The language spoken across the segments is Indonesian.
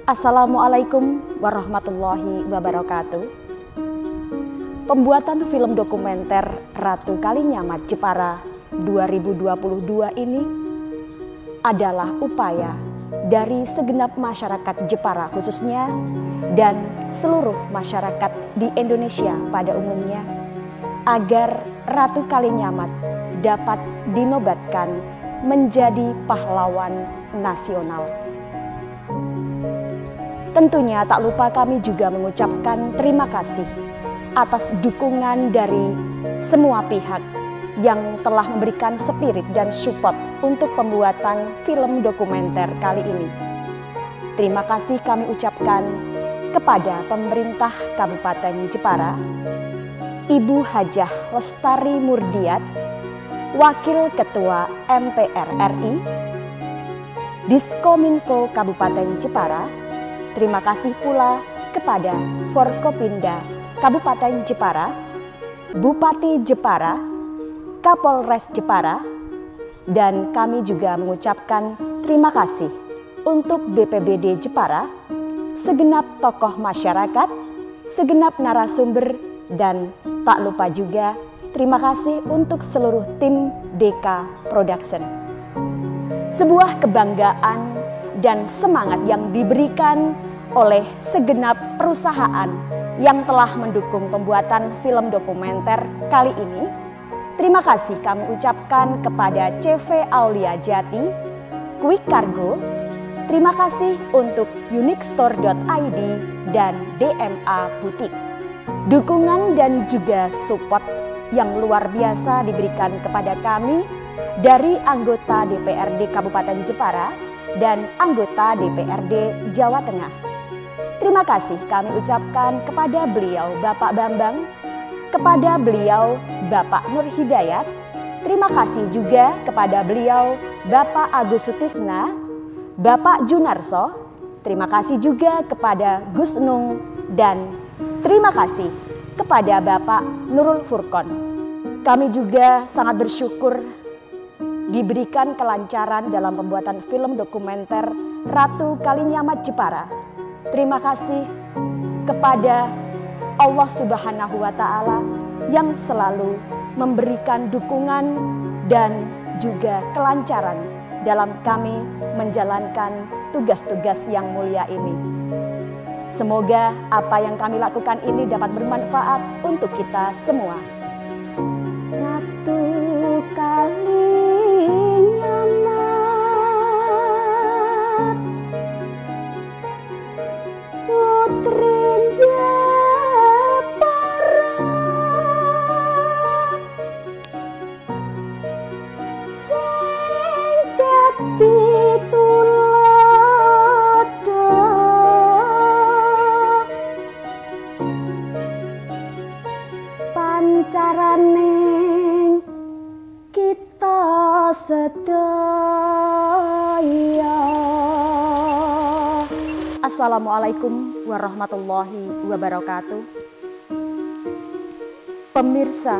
Assalamualaikum warahmatullahi wabarakatuh. Pembuatan film dokumenter Ratu Kalinyamat Jepara 2022 ini adalah upaya dari segenap masyarakat Jepara khususnya dan seluruh masyarakat di Indonesia pada umumnya agar Ratu Kalinyamat dapat dinobatkan menjadi pahlawan nasional. Tentunya tak lupa kami juga mengucapkan terima kasih atas dukungan dari semua pihak yang telah memberikan spirit dan support untuk pembuatan film dokumenter kali ini. Terima kasih kami ucapkan kepada pemerintah Kabupaten Jepara, Ibu Hajah Lestari Murdiat, Wakil Ketua MPR RI, Diskominfo Kabupaten Jepara. Terima kasih pula kepada Forkopimda Kabupaten Jepara, Bupati Jepara, Kapolres Jepara, dan kami juga mengucapkan terima kasih untuk BPBD Jepara, segenap tokoh masyarakat, segenap narasumber, dan tak lupa juga terima kasih untuk seluruh tim DK Production. Sebuah kebanggaan dan semangat yang diberikan oleh segenap perusahaan yang telah mendukung pembuatan film dokumenter kali ini. Terima kasih kami ucapkan kepada CV Aulia Jati, Quick Cargo, terima kasih untuk uniquestore.id dan DMA Butik. Dukungan dan juga support yang luar biasa diberikan kepada kami dari anggota DPRD Kabupaten Jepara dan anggota DPRD Jawa Tengah. Terima kasih kami ucapkan kepada beliau Bapak Bambang, kepada beliau Bapak Nur Hidayat, terima kasih juga kepada beliau Bapak Agus Sutisna, Bapak Junarso, terima kasih juga kepada Gus Nung, dan terima kasih kepada Bapak Nurul Furqon. Kami juga sangat bersyukur diberikan kelancaran dalam pembuatan film dokumenter Ratu Kalinyamat Jepara. Terima kasih kepada Allah Subhanahu wa Ta'ala yang selalu memberikan dukungan dan juga kelancaran dalam kami menjalankan tugas-tugas yang mulia ini. Semoga apa yang kami lakukan ini dapat bermanfaat untuk kita semua. Ratu Kalinyamat, Putri Jepara, sing dadi pancaraning kita sedaya. Assalamualaikum warahmatullahi wabarakatuh. Pemirsa,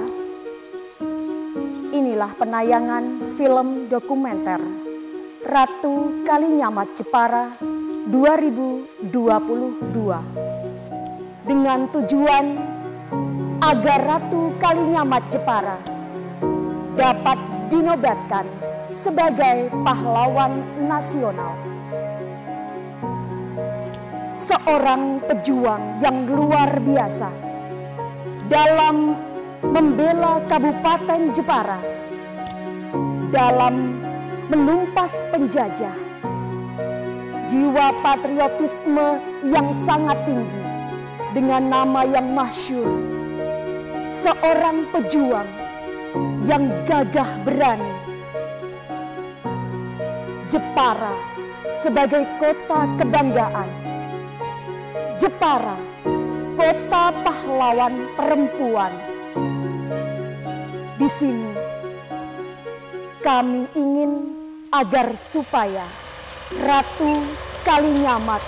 inilah penayangan film dokumenter Ratu Kalinyamat Jepara 2022 dengan tujuan agar Ratu Kalinyamat Jepara dapat dinobatkan sebagai pahlawan nasional. Seorang pejuang yang luar biasa dalam membela Kabupaten Jepara, dalam menumpas penjajah, jiwa patriotisme yang sangat tinggi dengan nama yang masyhur, seorang pejuang yang gagah berani. Jepara sebagai kota kebanggaan, Jepara kota pahlawan perempuan. Di sini kami ingin agar supaya Ratu Kalinyamat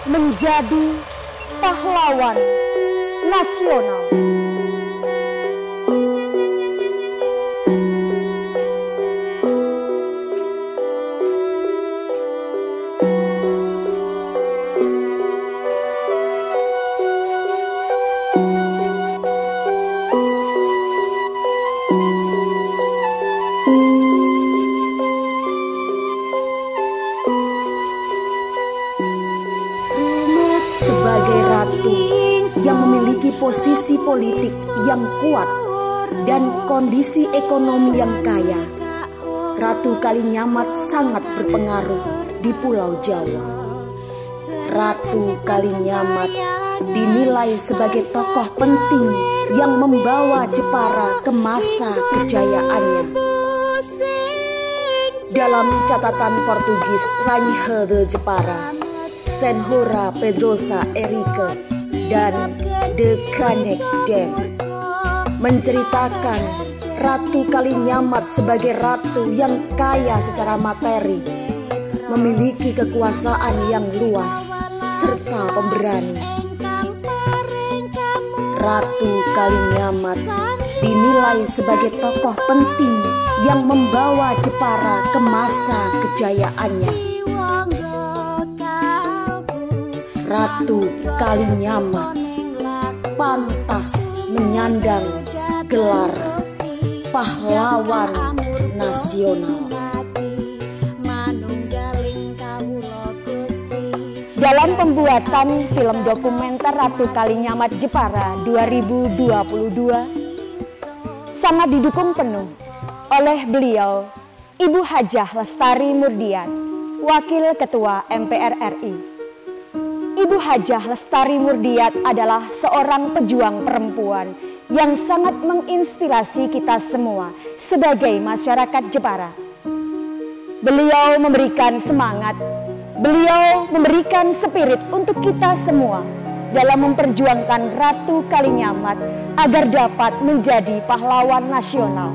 menjadi pahlawan nasional. posisi politik yang kuat dan kondisi ekonomi yang kaya, Ratu Kalinyamat sangat berpengaruh di Pulau Jawa. Ratu Kalinyamat dinilai sebagai tokoh penting yang membawa Jepara ke masa kejayaannya. Dalam catatan Portugis Rainha de Jepara, Senhora Pedrosa Henrique, dan The Kranexden menceritakan Ratu Kalinyamat sebagai ratu yang kaya secara materi, memiliki kekuasaan yang luas, serta pemberani. Ratu Kalinyamat dinilai sebagai tokoh penting yang membawa Jepara ke masa kejayaannya. Ratu Kalinyamat pantas menyandang gelar pahlawan nasional. Dalam pembuatan film dokumenter Ratu Kalinyamat Jepara 2022 sangat didukung penuh oleh beliau, Ibu Hajah Lestari Murdiat, Wakil Ketua MPR RI. Ibu Hajah Lestari Murdiat adalah seorang pejuang perempuan yang sangat menginspirasi kita semua sebagai masyarakat Jepara. Beliau memberikan semangat, beliau memberikan spirit untuk kita semua dalam memperjuangkan Ratu Kalinyamat agar dapat menjadi pahlawan nasional.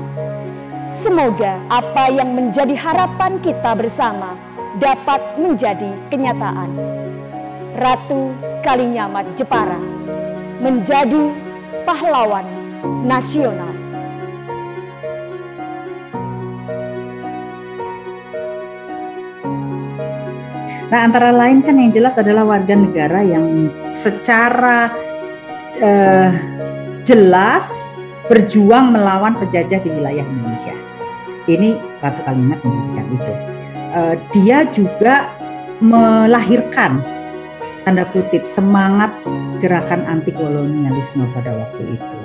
Semoga apa yang menjadi harapan kita bersama dapat menjadi kenyataan. Ratu Kalinyamat Jepara menjadi pahlawan nasional. Nah, antara lain kan yang jelas adalah warga negara yang secara jelas berjuang melawan penjajah di wilayah Indonesia. Ini Ratu Kalinyamat membuktikan itu. Dia juga melahirkan, tanda kutip, semangat gerakan anti kolonialisme pada waktu itu.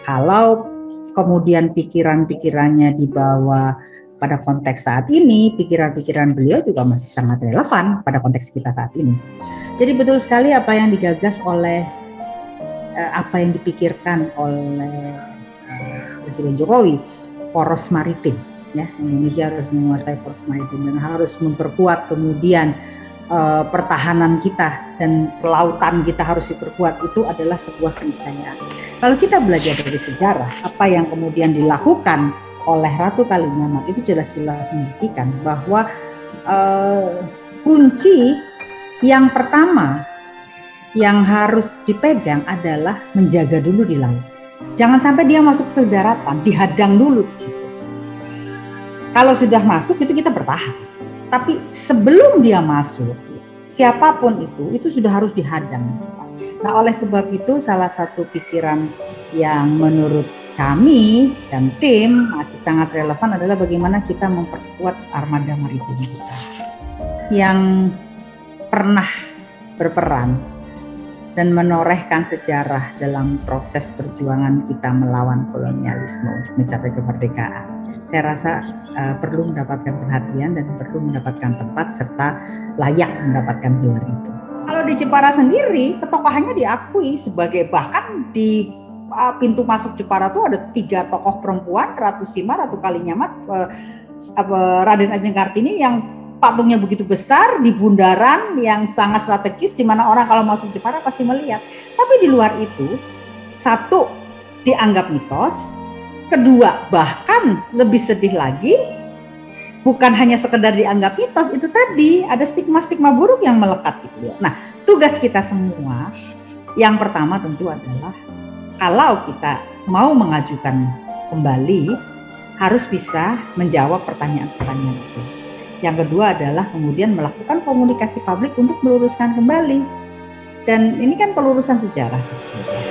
Kalau kemudian pikiran-pikirannya dibawa pada konteks saat ini, pikiran-pikiran beliau juga masih sangat relevan pada konteks kita saat ini. Jadi betul sekali apa yang digagas oleh, apa yang dipikirkan oleh Presiden Jokowi, poros maritim. Ya, Indonesia harus menguasai poros maritim dan harus memperkuat kemudian pertahanan kita dan kelautan kita harus diperkuat. Itu adalah sebuah keniscayaan. Kalau kita belajar dari sejarah, apa yang kemudian dilakukan oleh Ratu Kalinyamat itu jelas-jelas membuktikan bahwa kunci yang pertama yang harus dipegang adalah menjaga dulu di laut. Jangan sampai dia masuk ke daratan, dihadang dulu di situ. Kalau sudah masuk itu kita bertahan. Tapi sebelum dia masuk, siapapun itu sudah harus dihadang. Nah, oleh sebab itu salah satu pikiran yang menurut kami dan tim masih sangat relevan adalah bagaimana kita memperkuat armada maritim kita yang pernah berperan dan menorehkan sejarah dalam proses perjuangan kita melawan kolonialisme untuk mencapai kemerdekaan. Saya rasa perlu mendapatkan perhatian dan perlu mendapatkan tempat serta layak mendapatkan gelar itu. Kalau di Jepara sendiri, ketokohannya diakui sebagai, bahkan di pintu masuk Jepara itu ada 3 tokoh perempuan, Ratu Sima, Ratu Kalinyamat, Raden Ajeng Kartini yang patungnya begitu besar di bundaran yang sangat strategis di mana orang kalau masuk Jepara pasti melihat. Tapi di luar itu, satu, dianggap mitos. Kedua, bahkan lebih sedih lagi, bukan hanya sekedar dianggap mitos, itu tadi ada stigma-stigma buruk yang melekat di beliau. Nah, tugas kita semua yang pertama tentu adalah kalau kita mau mengajukan kembali harus bisa menjawab pertanyaan-pertanyaan itu. Yang kedua adalah kemudian melakukan komunikasi publik untuk meluruskan kembali. Dan ini kan pelurusan sejarah sebetulnya.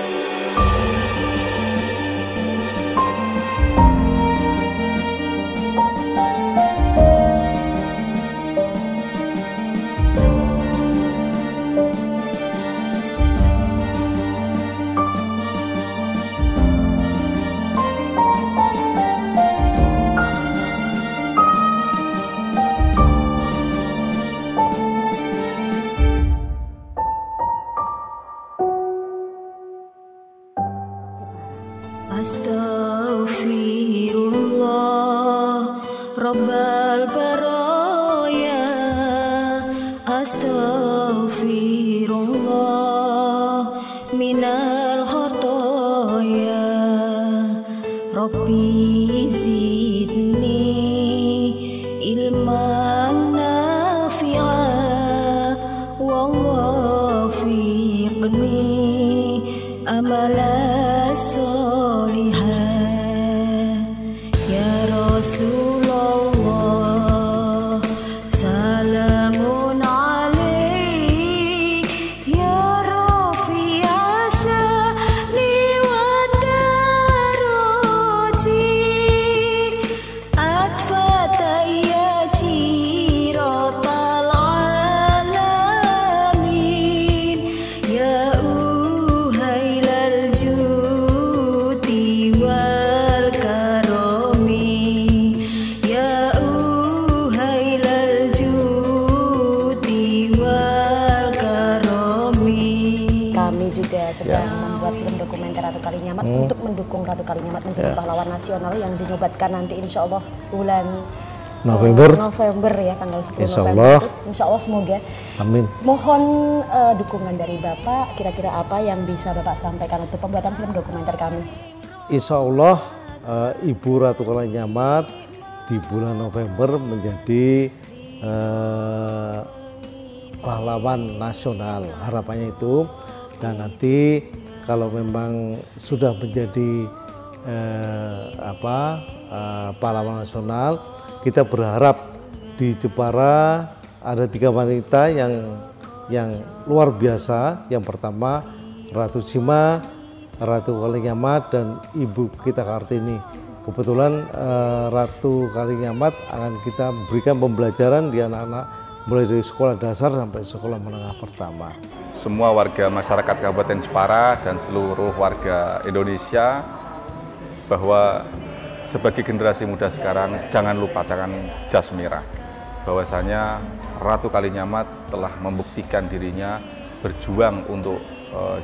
Astaghfirullah Rabbal baraya, astaghfirullah minal khotoya, Rabbi zidni ilman nafi'a wa wafiqni amala solihah. Ya Rasulullah salamun alaik, ya Rafi'a sani wa daroti, atfata ya jiratal alamin, ya uhailal judi wal karomi, ya uhailal judi wal karomi. Kami juga sedang membuat film dokumenter Ratu Kalinyamat untuk mendukung Ratu Kalinyamat menjadi pahlawan nasional yang dinobatkan nanti insya Allah bulan November ya, tanggal 10 November. Insya Allah semoga. Amin. Mohon dukungan dari Bapak, kira-kira apa yang bisa Bapak sampaikan untuk pembuatan film dokumenter kami? Insya Allah Ibu Ratu Kalinyamat di bulan November menjadi pahlawan nasional, harapannya itu. Dan nanti kalau memang sudah menjadi pahlawan nasional, kita berharap di Jepara ada 3 wanita yang luar biasa. Yang pertama Ratu Sima, Ratu Kalinyamat, dan Ibu kita Kartini. Kebetulan Ratu Kalinyamat akan kita berikan pembelajaran di anak-anak mulai dari sekolah dasar sampai sekolah menengah pertama. Semua warga masyarakat Kabupaten Jepara dan seluruh warga Indonesia bahwa sebagai generasi muda sekarang jangan lupa, jangan jas merah, bahwasanya Ratu Kalinyamat telah membuktikan dirinya berjuang untuk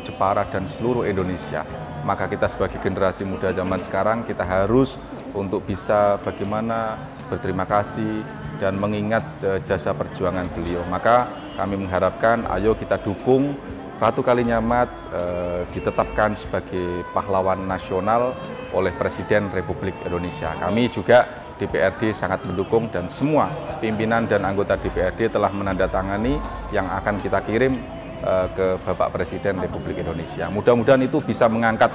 Jepara dan seluruh Indonesia. Maka kita sebagai generasi muda zaman sekarang kita harus untuk bisa bagaimana berterima kasih dan mengingat jasa perjuangan beliau. Maka kami mengharapkan ayo kita dukung Ratu Kalinyamat ditetapkan sebagai pahlawan nasional oleh Presiden Republik Indonesia. Kami juga DPRD sangat mendukung dan semua pimpinan dan anggota DPRD telah menandatangani yang akan kita kirim ke Bapak Presiden Republik Indonesia. Mudah-mudahan itu bisa mengangkat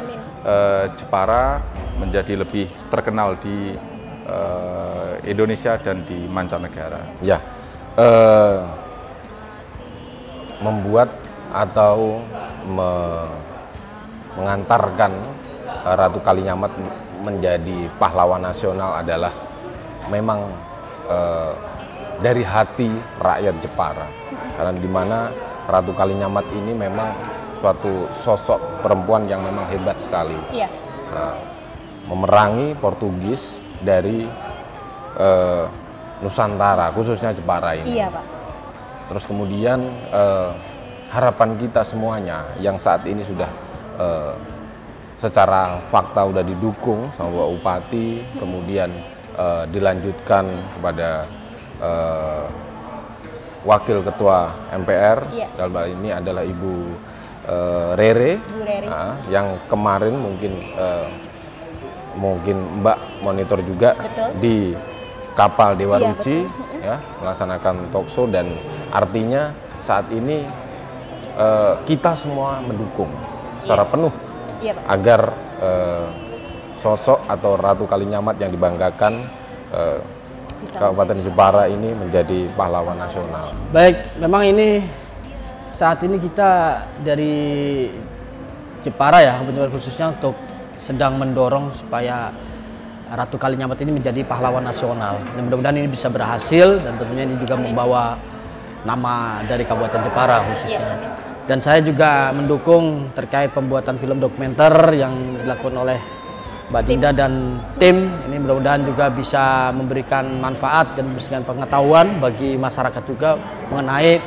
Jepara menjadi lebih terkenal di Indonesia dan di mancanegara. Ya, membuat atau mengantarkan Ratu Kalinyamat menjadi pahlawan nasional adalah memang dari hati rakyat Jepara. Karena di mana Ratu Kalinyamat ini memang suatu sosok perempuan yang memang hebat sekali. Iya. Memerangi Portugis dari Nusantara, khususnya Jepara ini. Iya, Pak. Terus kemudian harapan kita semuanya yang saat ini sudah secara fakta sudah didukung sama Bapak Bupati, kemudian dilanjutkan kepada Wakil Ketua MPR, dalam hal ini adalah Ibu Rere, yang kemarin mungkin Mbak monitor juga. Betul. Di kapal Dewa Ruci, ya, melaksanakan talkshow, dan artinya saat ini kita semua mendukung secara penuh agar sosok atau Ratu Kalinyamat yang dibanggakan Kabupaten Jepara ini menjadi pahlawan nasional. Baik, memang ini saat ini kita dari Jepara ya, khususnya untuk sedang mendorong supaya Ratu Kalinyamat ini menjadi pahlawan nasional. Dan mudah-mudahan ini bisa berhasil, dan tentunya ini juga membawa nama dari Kabupaten Jepara khususnya. Dan saya juga mendukung terkait pembuatan film dokumenter yang dilakukan oleh Mbak Dinda dan tim. Ini mudah-mudahan juga bisa memberikan manfaat dan memberikan pengetahuan bagi masyarakat juga mengenai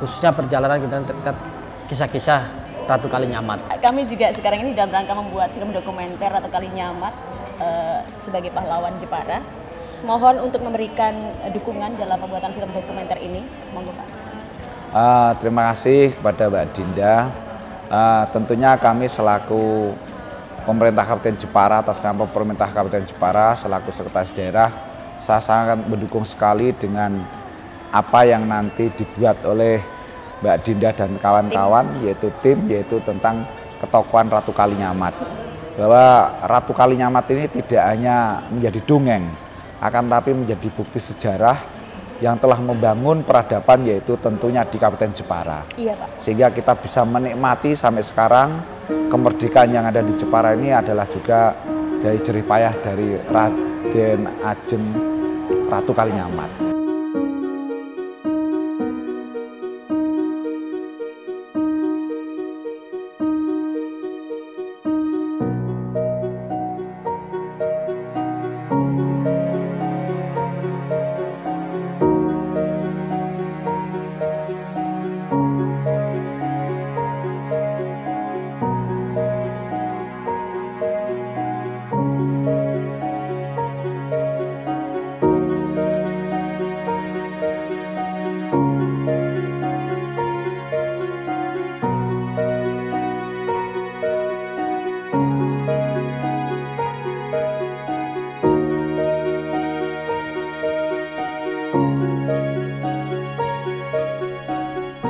khususnya perjalanan kita terkait kisah-kisah Ratu Kalinyamat. Kami juga sekarang ini dalam rangka membuat film dokumenter Ratu Kalinyamat sebagai pahlawan Jepara. Mohon untuk memberikan dukungan dalam pembuatan film dokumenter ini. Semoga Pak. Terima kasih kepada Mbak Dinda. Tentunya kami selaku pemerintah Kabupaten Jepara, atas nama pemerintah Kabupaten Jepara selaku sekretaris daerah, saya sangat mendukung sekali dengan apa yang nanti dibuat oleh Mbak Dinda dan kawan-kawan, yaitu tentang ketokohan Ratu Kalinyamat. Bahwa Ratu Kalinyamat ini tidak hanya menjadi dongeng, akan tapi menjadi bukti sejarah yang telah membangun peradaban, yaitu tentunya di Kabupaten Jepara. Iya, Pak. Sehingga kita bisa menikmati sampai sekarang kemerdekaan yang ada di Jepara ini adalah juga dari jerih payah dari Raden Ajeng Ratu Kalinyamat.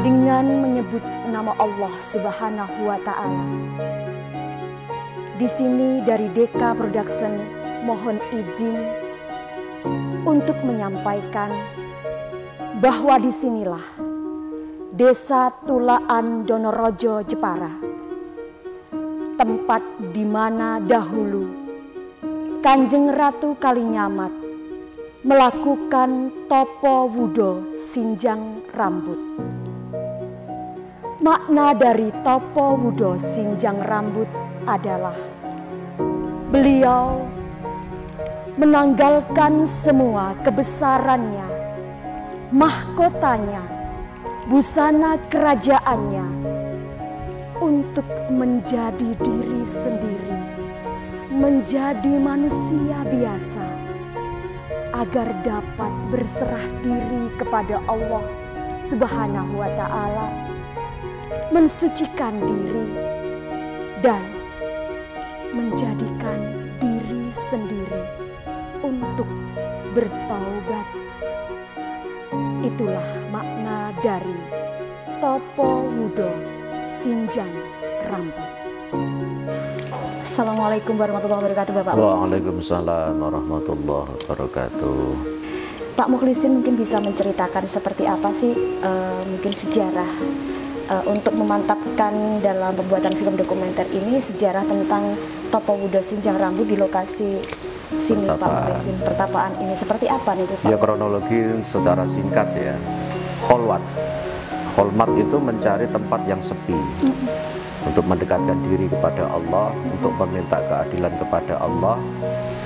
Dengan menyebut nama Allah Subhanahu wa Ta'ala. Di sini dari Deka Production mohon izin untuk menyampaikan bahwa disinilah Desa Tulaan Donorojo Jepara, tempat di mana dahulu Kanjeng Ratu Kalinyamat melakukan topo wudo sinjang rambut. Makna dari topo wudo sinjang rambut adalah beliau menanggalkan semua kebesarannya, mahkotanya, busana kerajaannya untuk menjadi diri sendiri, menjadi manusia biasa agar dapat berserah diri kepada Allah Subhanahu wa Ta'ala, mensucikan diri dan menjadikan diri sendiri untuk bertaubat. Itulah makna dari topo wudo sinjang rambut. Assalamualaikum warahmatullahi wabarakatuh, Bapak. Waalaikumsalam warahmatullahi wabarakatuh. Pak Mukhlisin mungkin bisa menceritakan seperti apa sih mungkin sejarah untuk memantapkan dalam pembuatan film dokumenter ini sejarah tentang topo wudo sinjang rambut di lokasi sini, Pak Mukhlisin, pertapaan ini seperti apa nih, Pak? Ya, kronologi secara singkat ya. Kholmat itu mencari tempat yang sepi untuk mendekatkan diri kepada Allah, untuk meminta keadilan kepada Allah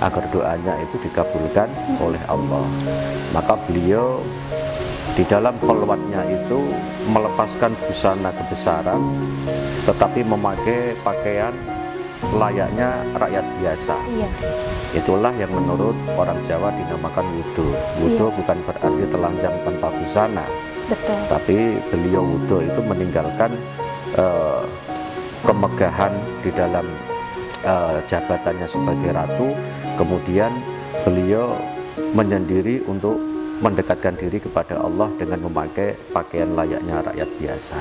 agar doanya itu dikabulkan oleh Allah. Maka beliau di dalam kholwatnya itu melepaskan busana kebesaran, tetapi memakai pakaian layaknya rakyat biasa. Iya. Itulah yang menurut orang Jawa dinamakan wudo. Wudo bukan berarti telanjang tanpa busana. Betul. Tapi beliau wudo itu meninggalkan kemegahan di dalam jabatannya sebagai ratu. Kemudian beliau menyendiri untuk mendekatkan diri kepada Allah dengan memakai pakaian layaknya rakyat biasa.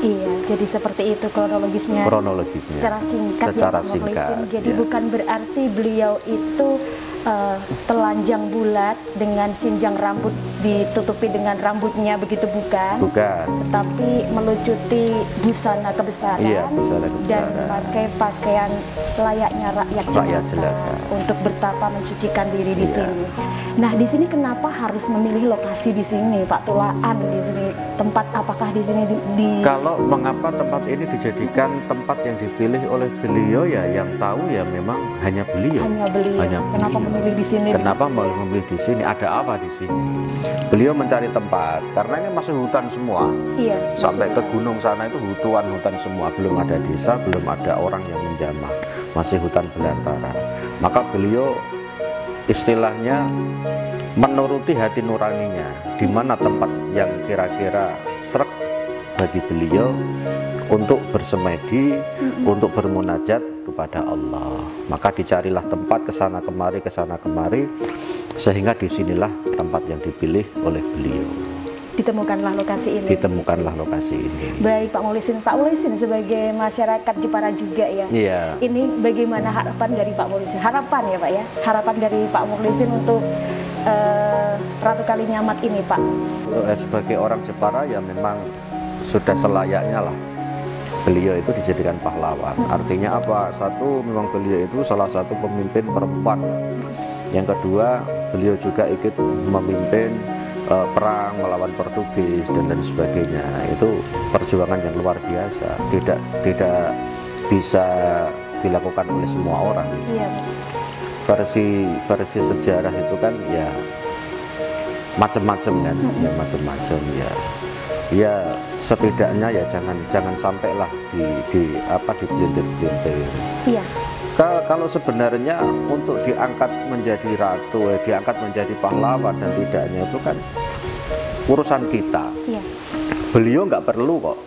Iya, jadi seperti itu kronologisnya. Secara singkat, secara singkat. Jadi bukan berarti beliau itu telanjang bulat dengan sinjang rambut ditutupi dengan rambutnya, begitu bukan? Bukan. Tetapi melucuti busana kebesaran, iya, busana kebesaran, dan memakai pakaian layaknya rakyat jelata. untuk bertapa mensucikan diri di sini. Nah, di sini kenapa harus memilih lokasi di sini, Pak Tulaan di sini? Tempat apakah di sini Kalau mengapa tempat ini dijadikan tempat yang dipilih oleh beliau, ya yang tahu ya memang hanya beliau. Kenapa memilih di sini? Kenapa memilih di sini? Ada apa di sini? Beliau mencari tempat karena ini masih hutan semua. Iya. Sampai ke gunung sana itu hutan semua, belum ada desa, belum ada orang yang menjamah, masih hutan belantara. Maka beliau istilahnya menuruti hati nuraninya, di mana tempat yang kira-kira srek bagi beliau untuk bersemedi, untuk bermunajat kepada Allah. Maka dicarilah tempat kesana kemari, sehingga disinilah tempat yang dipilih oleh beliau. Ditemukanlah lokasi ini. Ditemukanlah lokasi ini. Baik Pak Muhlisin, Pak Muhlisin sebagai masyarakat Jepara juga ya. Iya. Ini bagaimana harapan dari Pak Muhlisin? Harapan ya Pak ya. Harapan dari Pak Muhlisin untuk Ratu Kalinyamat ini Pak. Sebagai orang Jepara ya memang sudah selayaknya lah beliau itu dijadikan pahlawan. Artinya apa? Satu, memang beliau itu salah satu pemimpin perempuan. Yang kedua, beliau juga ikut memimpin perang melawan Portugis dan lain sebagainya. Itu perjuangan yang luar biasa, tidak bisa dilakukan oleh semua orang. Iya. Versi sejarah itu kan ya macam-macam kan, ya macam-macam ya. Ya setidaknya ya jangan sampailah dipelintir-pelintir. Iya. Kalau sebenarnya untuk diangkat menjadi ratu, diangkat menjadi pahlawan dan tidaknya itu kan urusan kita. Iya. Beliau nggak perlu kok,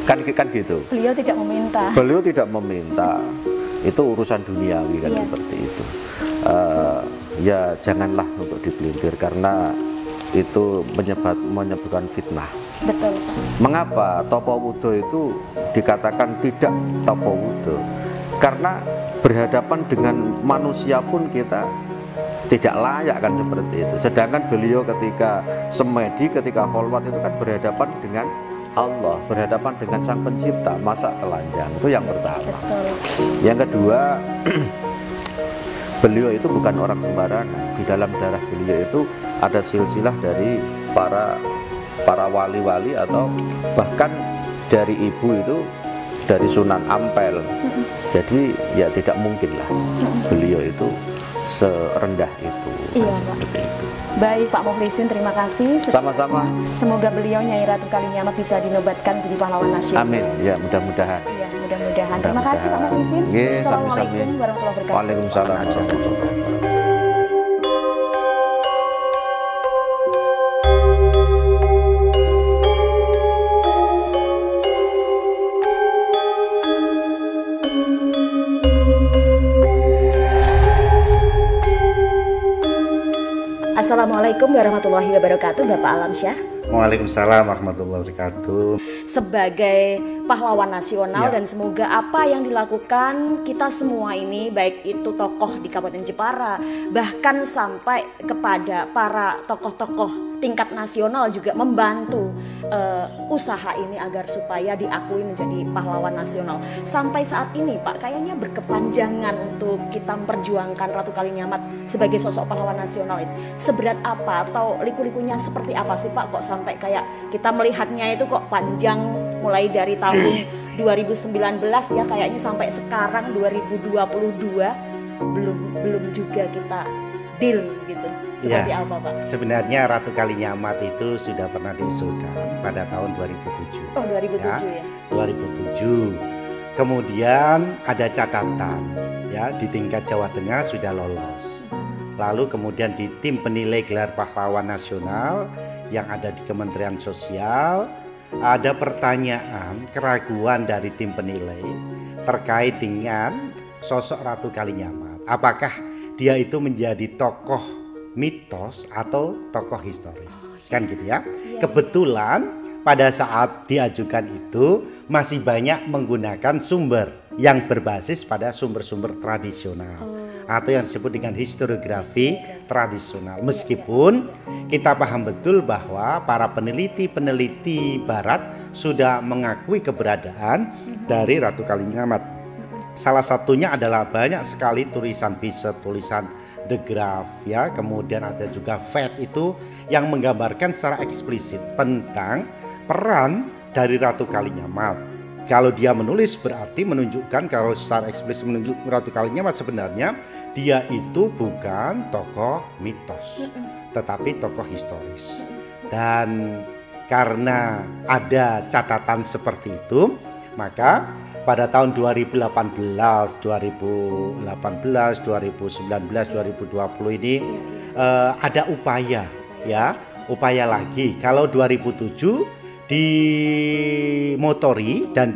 kan gitu. Beliau tidak meminta. Beliau tidak meminta, itu urusan duniawi kan, seperti itu. Ya janganlah untuk dipelintir karena itu menyebabkan fitnah. Betul. Mengapa Topowudo itu dikatakan tidak Topowudo? Karena berhadapan dengan manusia pun kita tidak layak kan, seperti itu. Sedangkan beliau ketika semedi, ketika kholwat itu kan berhadapan dengan Allah, berhadapan dengan Sang Pencipta, masa telanjang. Itu yang pertama. Betul. Yang kedua, beliau itu bukan orang sembarangan. Di dalam darah beliau itu ada silsilah dari para wali-wali atau bahkan dari ibu itu dari Sunan Ampel. Jadi ya tidak mungkin lah beliau itu serendah itu. Iya Pak. Itu. Baik Pak Muhlisin, terima kasih. Sama-sama. Semoga beliau Nyai Ratu Kalinyamat bisa dinobatkan jadi pahlawan nasional. Amin. Ya mudah-mudahan. Iya mudah-mudahan. Terima kasih Pak Muhlisin. Assalamualaikum warahmatullahi wabarakatuh. Waalaikumsalam warahmatullahi wabarakatuh. Assalamualaikum warahmatullahi wabarakatuh, Bapak Alamsyah. Waalaikumsalam warahmatullahi wabarakatuh. Sebagai pahlawan nasional dan semoga apa yang dilakukan kita semua ini, baik itu tokoh di Kabupaten Jepara, bahkan sampai kepada para tokoh-tokoh tingkat nasional juga membantu usaha ini agar supaya diakui menjadi pahlawan nasional. Sampai saat ini Pak, kayaknya berkepanjangan untuk kita memperjuangkan Ratu Kalinyamat sebagai sosok pahlawan nasional itu. Seberat apa atau liku-likunya seperti apa sih Pak, kok sampai kayak kita melihatnya itu kok panjang mulai dari tahun 2019 ya, kayaknya sampai sekarang 2022 belum juga kita deal gitu. Seperti apa Pak? Sebenarnya Ratu Kalinyamat itu sudah pernah diusulkan pada tahun 2007. Oh 2007 ya? 2007. Kemudian ada catatan ya, di tingkat Jawa Tengah sudah lolos. Lalu kemudian di tim penilai gelar pahlawan nasional yang ada di Kementerian Sosial ada pertanyaan, keraguan dari tim penilai terkait dengan sosok Ratu Kalinyamat. Apakah dia itu menjadi tokoh mitos atau tokoh historis, kan gitu ya. Kebetulan pada saat diajukan itu masih banyak menggunakan sumber yang berbasis pada sumber-sumber tradisional atau yang disebut dengan historiografi tradisional. Meskipun kita paham betul bahwa para peneliti barat sudah mengakui keberadaan dari Ratu Kalinyamat. salah satunya adalah banyak sekali tulisan Bizet, tulisan The Graph ya, kemudian ada juga Fate itu yang menggambarkan secara eksplisit tentang peran dari Ratu Kalinyamat. Kalau dia menulis berarti menunjukkan, kalau secara eksplisit menunjuk Ratu Kalinyamat sebenarnya dia itu bukan tokoh mitos, tetapi tokoh historis. Dan karena ada catatan seperti itu, maka pada tahun 2018, 2019, 2020 ini ada upaya lagi. Kalau 2007 dimotori dan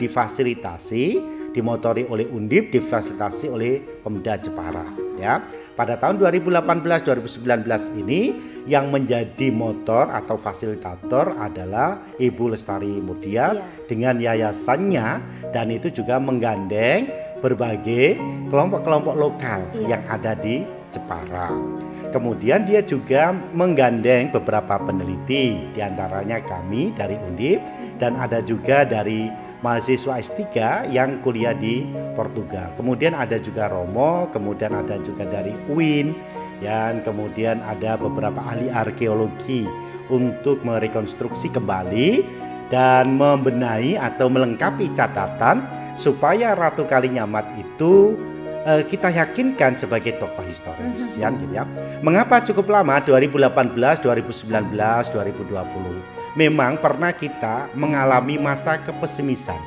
dimotori oleh Undip, difasilitasi oleh Pemda Jepara ya. Pada tahun 2018-2019 ini yang menjadi motor atau fasilitator adalah Ibu Lestari Murdiat dengan yayasannya, dan itu juga menggandeng berbagai kelompok-kelompok lokal yang ada di Jepara. Kemudian dia juga menggandeng beberapa peneliti, diantaranya kami dari Undip, dan ada juga dari mahasiswa S3 yang kuliah di Portugal. Kemudian ada juga Romo, kemudian ada juga dari UIN, dan kemudian ada beberapa ahli arkeologi untuk merekonstruksi kembali dan membenahi atau melengkapi catatan supaya Ratu Kalinyamat itu kita yakinkan sebagai tokoh historis gitu ya. Mengapa cukup lama 2018, 2019, 2020? Memang pernah kita mengalami masa kepesimisan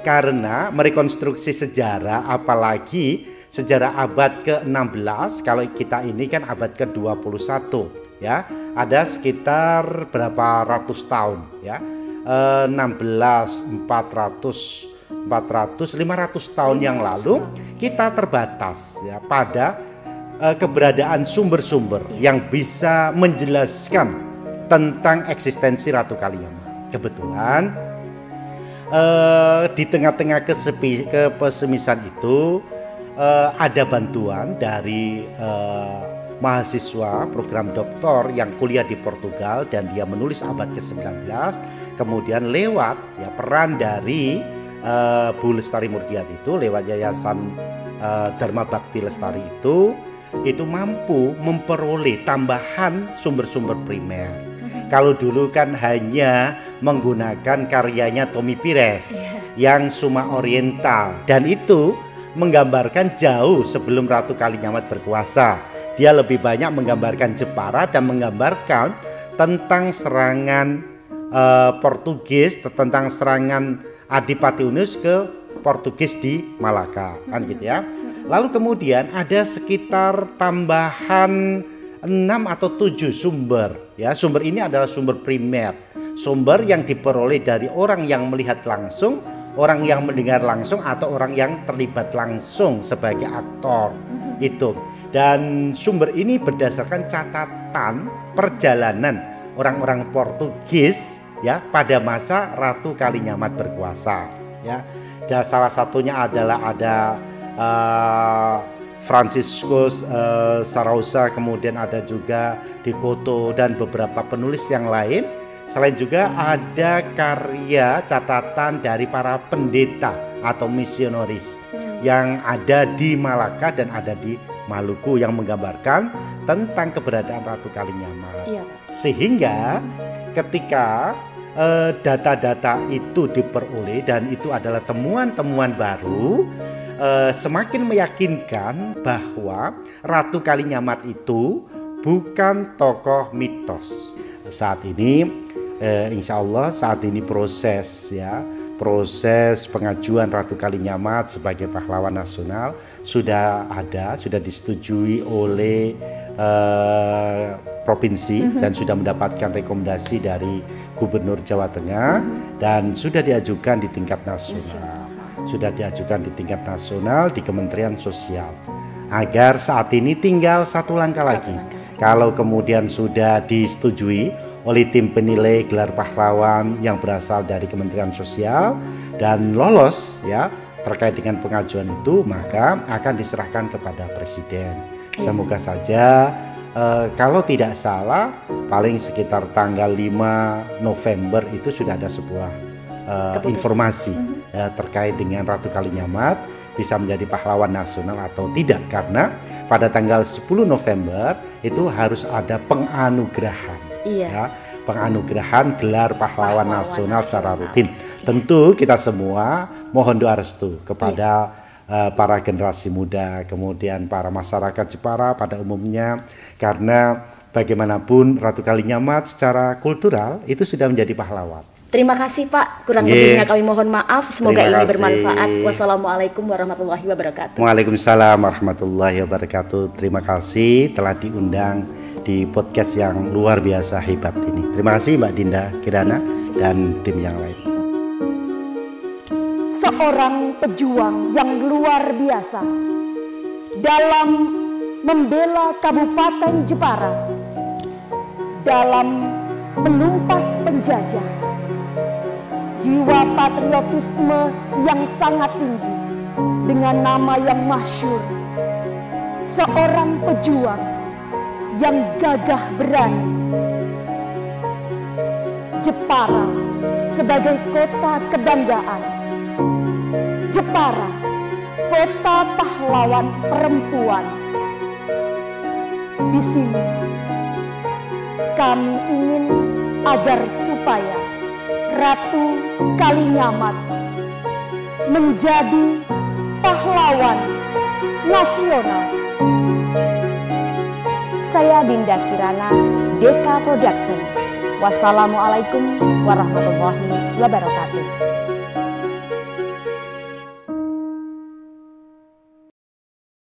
karena merekonstruksi sejarah, apalagi sejarah abad ke-16, kalau kita ini kan abad ke-21 ya. Ada sekitar berapa ratus tahun ya. 500 tahun yang lalu kita terbatas ya pada keberadaan sumber-sumber yang bisa menjelaskan tentang eksistensi Ratu Kalinyamat. Kebetulan di tengah-tengah kepesimisan itu ada bantuan dari mahasiswa program doktor yang kuliah di Portugal, dan dia menulis abad ke-19. Kemudian lewat ya peran dari Bu Lestari Murdiat itu, lewat yayasan Dharma Bakti Lestari itu mampu memperoleh tambahan sumber-sumber primer. Kalau dulu kan hanya menggunakan karyanya Tommy Pires yang Suma Oriental, dan itu menggambarkan jauh sebelum Ratu Kalinyamat berkuasa. Dia lebih banyak menggambarkan Jepara dan menggambarkan tentang serangan Portugis, tentang serangan Adipati Unus ke Portugis di Malaka, kan gitu ya. Lalu kemudian ada sekitar tambahan 6 atau 7 sumber ya. Sumber ini adalah sumber primer, sumber yang diperoleh dari orang yang melihat langsung, orang yang mendengar langsung, atau orang yang terlibat langsung sebagai aktor itu. Dan sumber ini berdasarkan catatan perjalanan orang-orang Portugis ya pada masa Ratu Kalinyamat berkuasa ya. Dan salah satunya adalah ada Franciscus Sarausa, kemudian ada juga Decoto dan beberapa penulis yang lain. Selain juga ada karya catatan dari para pendeta atau misionaris yang ada di Malaka dan ada di Maluku yang menggambarkan tentang keberadaan Ratu Kalinyamat. Sehingga ketika data-data itu diperoleh dan itu adalah temuan-temuan baru, semakin meyakinkan bahwa Ratu Kalinyamat itu bukan tokoh mitos. Saat ini insya Allah saat ini proses pengajuan Ratu Kalinyamat sebagai pahlawan nasional sudah disetujui oleh provinsi dan sudah mendapatkan rekomendasi dari Gubernur Jawa Tengah dan sudah diajukan di tingkat nasional. Sudah diajukan di tingkat nasional di Kementerian Sosial, agar saat ini tinggal satu langkah lagi. Kalau kemudian sudah disetujui oleh tim penilai gelar pahlawan yang berasal dari Kementerian Sosial dan lolos ya terkait dengan pengajuan itu, maka akan diserahkan kepada Presiden. Semoga saja kalau tidak salah paling sekitar tanggal 5 November itu sudah ada sebuah informasi terkait dengan Ratu Kalinyamat bisa menjadi pahlawan nasional atau tidak, karena pada tanggal 10 November itu harus ada penganugerahan. Ya, penganugerahan gelar pahlawan nasional secara rutin. Tentu kita semua mohon doa restu kepada para generasi muda, kemudian para masyarakat Jepara pada umumnya, karena bagaimanapun Ratu Kalinyamat secara kultural itu sudah menjadi pahlawan. Terima kasih Pak, kurang lebihnya kami mohon maaf. Semoga ini bermanfaat. Wassalamualaikum warahmatullahi wabarakatuh. Waalaikumsalam warahmatullahi wabarakatuh. Terima kasih telah diundang di podcast yang luar biasa hebat ini. Terima kasih Mbak Dinda Kirana dan tim yang lain. Seorang pejuang yang luar biasa dalam membela Kabupaten Jepara, dalam menumpas penjajah. Jiwa patriotisme yang sangat tinggi dengan nama yang masyhur. Seorang pejuang yang gagah berani. Jepara sebagai kota kebanggaan. Jepara, kota pahlawan perempuan. Di sini kami ingin agar supaya Ratu Kalinyamat menjadi pahlawan nasional. Saya Dinda Kirana, Deka Production. Wassalamualaikum warahmatullahi wabarakatuh.